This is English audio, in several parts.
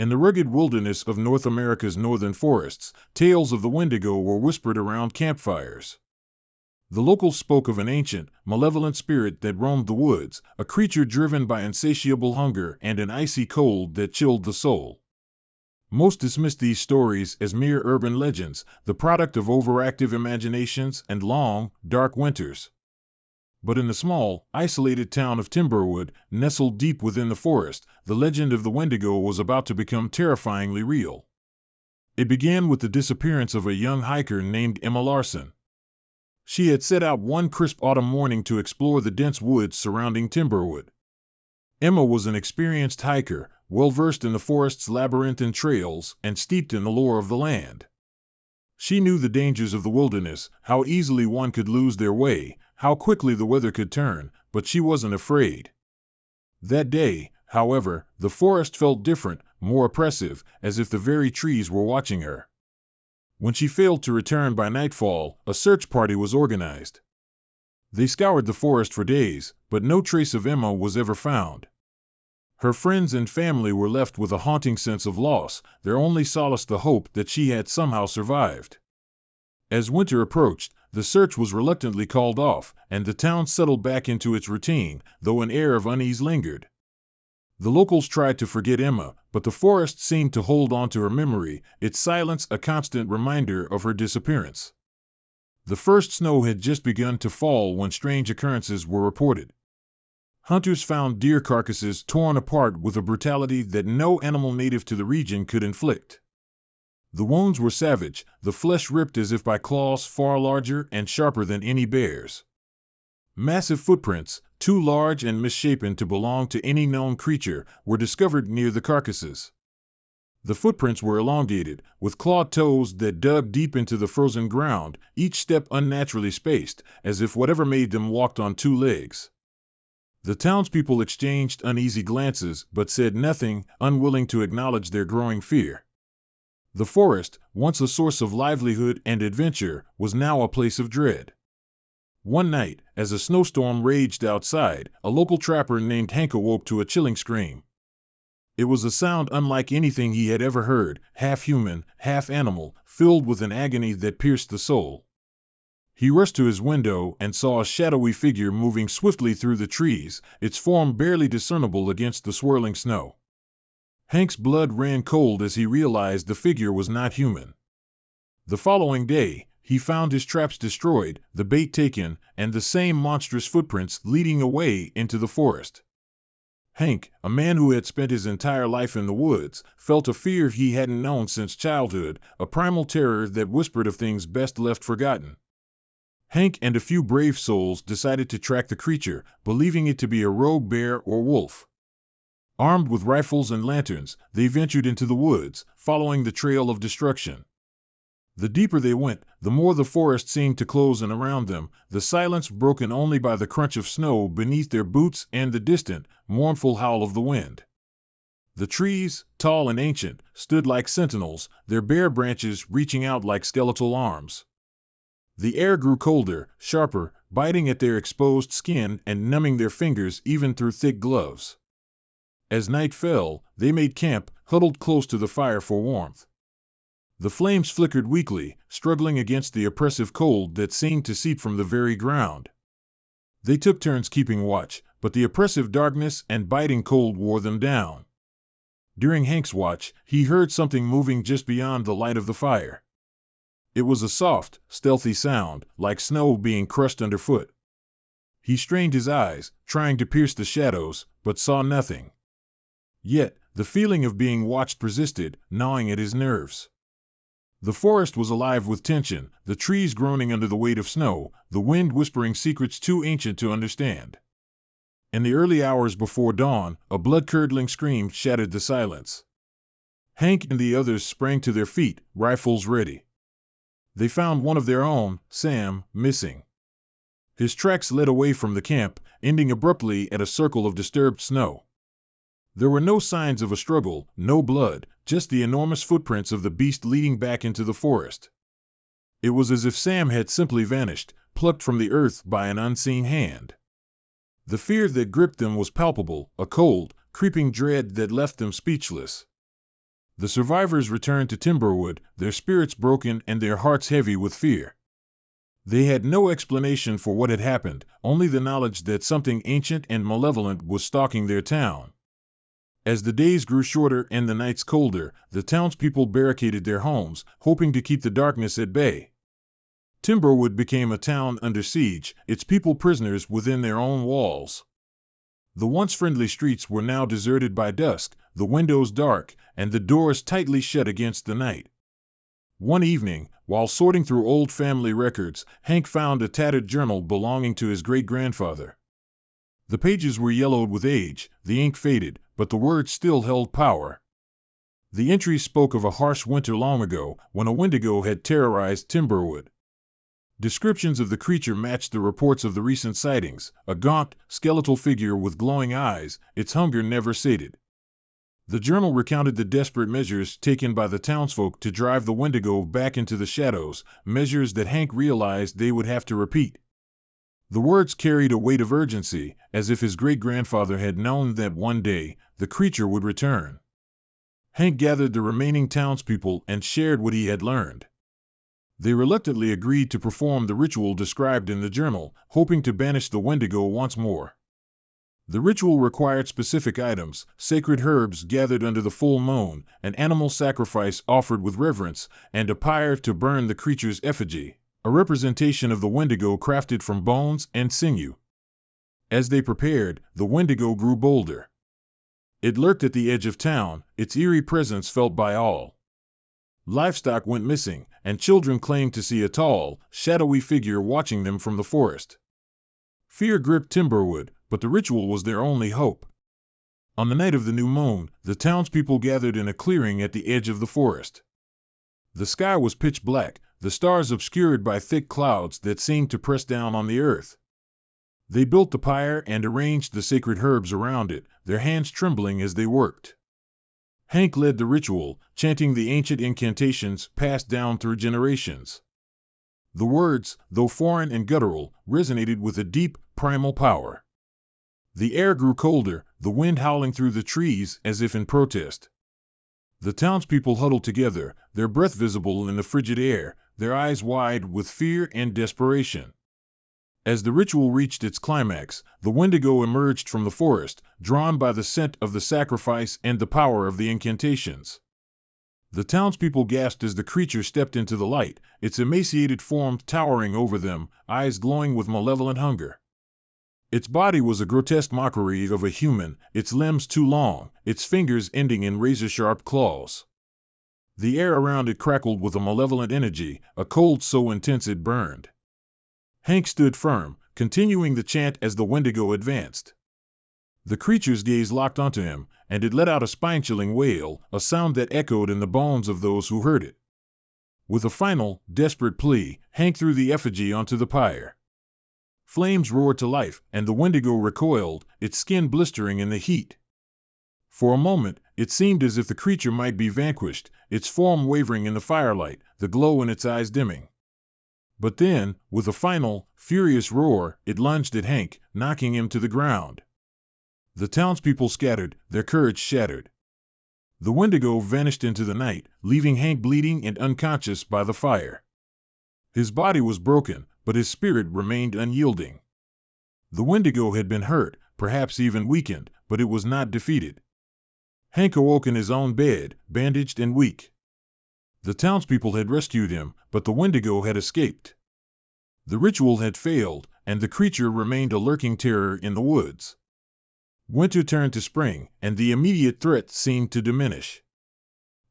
In the rugged wilderness of North America's northern forests, tales of the Wendigo were whispered around campfires. The locals spoke of an ancient, malevolent spirit that roamed the woods, a creature driven by insatiable hunger and an icy cold that chilled the soul. Most dismissed these stories as mere urban legends, the product of overactive imaginations and long, dark winters. But in the small, isolated town of Timberwood, nestled deep within the forest, the legend of the Wendigo was about to become terrifyingly real. It began with the disappearance of a young hiker named Emma Larson. She had set out one crisp autumn morning to explore the dense woods surrounding Timberwood. Emma was an experienced hiker, well-versed in the forest's labyrinthine trails and steeped in the lore of the land. She knew the dangers of the wilderness, how easily one could lose their way, how quickly the weather could turn, but she wasn't afraid. That day, however, the forest felt different, more oppressive, as if the very trees were watching her. When she failed to return by nightfall, a search party was organized. They scoured the forest for days, but no trace of Emma was ever found. Her friends and family were left with a haunting sense of loss, their only solace the hope that she had somehow survived. As winter approached, the search was reluctantly called off, and the town settled back into its routine, though an air of unease lingered. The locals tried to forget Emma, but the forest seemed to hold on to her memory, its silence a constant reminder of her disappearance. The first snow had just begun to fall when strange occurrences were reported. Hunters found deer carcasses torn apart with a brutality that no animal native to the region could inflict. The wounds were savage, the flesh ripped as if by claws far larger and sharper than any bear's. Massive footprints, too large and misshapen to belong to any known creature, were discovered near the carcasses. The footprints were elongated, with clawed toes that dug deep into the frozen ground, each step unnaturally spaced, as if whatever made them walked on two legs. The townspeople exchanged uneasy glances but said nothing, unwilling to acknowledge their growing fear. The forest, once a source of livelihood and adventure, was now a place of dread. One night, as a snowstorm raged outside, a local trapper named Hank awoke to a chilling scream. It was a sound unlike anything he had ever heard, half human, half animal, filled with an agony that pierced the soul. He rushed to his window and saw a shadowy figure moving swiftly through the trees, its form barely discernible against the swirling snow. Hank's blood ran cold as he realized the figure was not human. The following day, he found his traps destroyed, the bait taken, and the same monstrous footprints leading away into the forest. Hank, a man who had spent his entire life in the woods, felt a fear he hadn't known since childhood, a primal terror that whispered of things best left forgotten. Hank and a few brave souls decided to track the creature, believing it to be a rogue bear or wolf. Armed with rifles and lanterns, they ventured into the woods, following the trail of destruction. The deeper they went, the more the forest seemed to close in around them, the silence broken only by the crunch of snow beneath their boots and the distant, mournful howl of the wind. The trees, tall and ancient, stood like sentinels, their bare branches reaching out like skeletal arms. The air grew colder, sharper, biting at their exposed skin and numbing their fingers even through thick gloves. As night fell, they made camp, huddled close to the fire for warmth. The flames flickered weakly, struggling against the oppressive cold that seemed to seep from the very ground. They took turns keeping watch, but the oppressive darkness and biting cold wore them down. During Hank's watch, he heard something moving just beyond the light of the fire. It was a soft, stealthy sound, like snow being crushed underfoot. He strained his eyes, trying to pierce the shadows, but saw nothing. Yet, the feeling of being watched persisted, gnawing at his nerves. The forest was alive with tension, the trees groaning under the weight of snow, the wind whispering secrets too ancient to understand. In the early hours before dawn, a blood-curdling scream shattered the silence. Hank and the others sprang to their feet, rifles ready. They found one of their own, Sam, missing. His tracks led away from the camp, ending abruptly at a circle of disturbed snow. There were no signs of a struggle, no blood, just the enormous footprints of the beast leading back into the forest. It was as if Sam had simply vanished, plucked from the earth by an unseen hand. The fear that gripped them was palpable, a cold, creeping dread that left them speechless. The survivors returned to Timberwood, their spirits broken and their hearts heavy with fear. They had no explanation for what had happened, only the knowledge that something ancient and malevolent was stalking their town. As the days grew shorter and the nights colder, the townspeople barricaded their homes, hoping to keep the darkness at bay. Timberwood became a town under siege, its people prisoners within their own walls. The once friendly streets were now deserted by dusk, the windows dark, and the doors tightly shut against the night. One evening, while sorting through old family records, Hank found a tattered journal belonging to his great-grandfather. The pages were yellowed with age, the ink faded, but the words still held power. The entries spoke of a harsh winter long ago, when a Wendigo had terrorized Timberwood. Descriptions of the creature matched the reports of the recent sightings, a gaunt, skeletal figure with glowing eyes, its hunger never sated. The journal recounted the desperate measures taken by the townsfolk to drive the Wendigo back into the shadows, measures that Hank realized they would have to repeat. The words carried a weight of urgency, as if his great-grandfather had known that one day, the creature would return. Hank gathered the remaining townspeople and shared what he had learned. They reluctantly agreed to perform the ritual described in the journal, hoping to banish the Wendigo once more. The ritual required specific items, sacred herbs gathered under the full moon, an animal sacrifice offered with reverence, and a pyre to burn the creature's effigy, a representation of the Wendigo crafted from bones and sinew. As they prepared, the Wendigo grew bolder. It lurked at the edge of town, its eerie presence felt by all. Livestock went missing, and children claimed to see a tall, shadowy figure watching them from the forest. Fear gripped Timberwood, but the ritual was their only hope. On the night of the new moon, the townspeople gathered in a clearing at the edge of the forest. The sky was pitch black, the stars obscured by thick clouds that seemed to press down on the earth. They built the pyre and arranged the sacred herbs around it, their hands trembling as they worked. Hank led the ritual, chanting the ancient incantations passed down through generations. The words, though foreign and guttural, resonated with a deep, primal power. The air grew colder, the wind howling through the trees as if in protest. The townspeople huddled together, their breath visible in the frigid air, their eyes wide with fear and desperation. As the ritual reached its climax, the Wendigo emerged from the forest, drawn by the scent of the sacrifice and the power of the incantations. The townspeople gasped as the creature stepped into the light, its emaciated form towering over them, eyes glowing with malevolent hunger. Its body was a grotesque mockery of a human, its limbs too long, its fingers ending in razor-sharp claws. The air around it crackled with a malevolent energy, a cold so intense it burned. Hank stood firm, continuing the chant as the Wendigo advanced. The creature's gaze locked onto him, and it let out a spine-chilling wail, a sound that echoed in the bones of those who heard it. With a final, desperate plea, Hank threw the effigy onto the pyre. Flames roared to life, and the Wendigo recoiled, its skin blistering in the heat. For a moment, it seemed as if the creature might be vanquished, its form wavering in the firelight, the glow in its eyes dimming. But then, with a final, furious roar, it lunged at Hank, knocking him to the ground. The townspeople scattered, their courage shattered. The Wendigo vanished into the night, leaving Hank bleeding and unconscious by the fire. His body was broken, but his spirit remained unyielding. The Wendigo had been hurt, perhaps even weakened, but it was not defeated. Hank awoke in his own bed, bandaged and weak. The townspeople had rescued him, but the Wendigo had escaped. The ritual had failed, and the creature remained a lurking terror in the woods. Winter turned to spring, and the immediate threat seemed to diminish.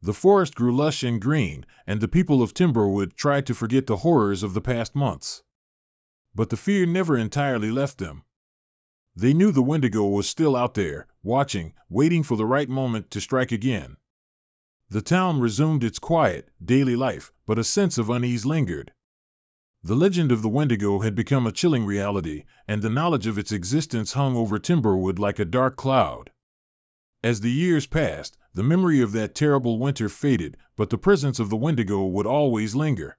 The forest grew lush and green, and the people of Timberwood tried to forget the horrors of the past months. But the fear never entirely left them. They knew the Wendigo was still out there, watching, waiting for the right moment to strike again. The town resumed its quiet, daily life, but a sense of unease lingered. The legend of the Wendigo had become a chilling reality, and the knowledge of its existence hung over Timberwood like a dark cloud. As the years passed, the memory of that terrible winter faded, but the presence of the Wendigo would always linger.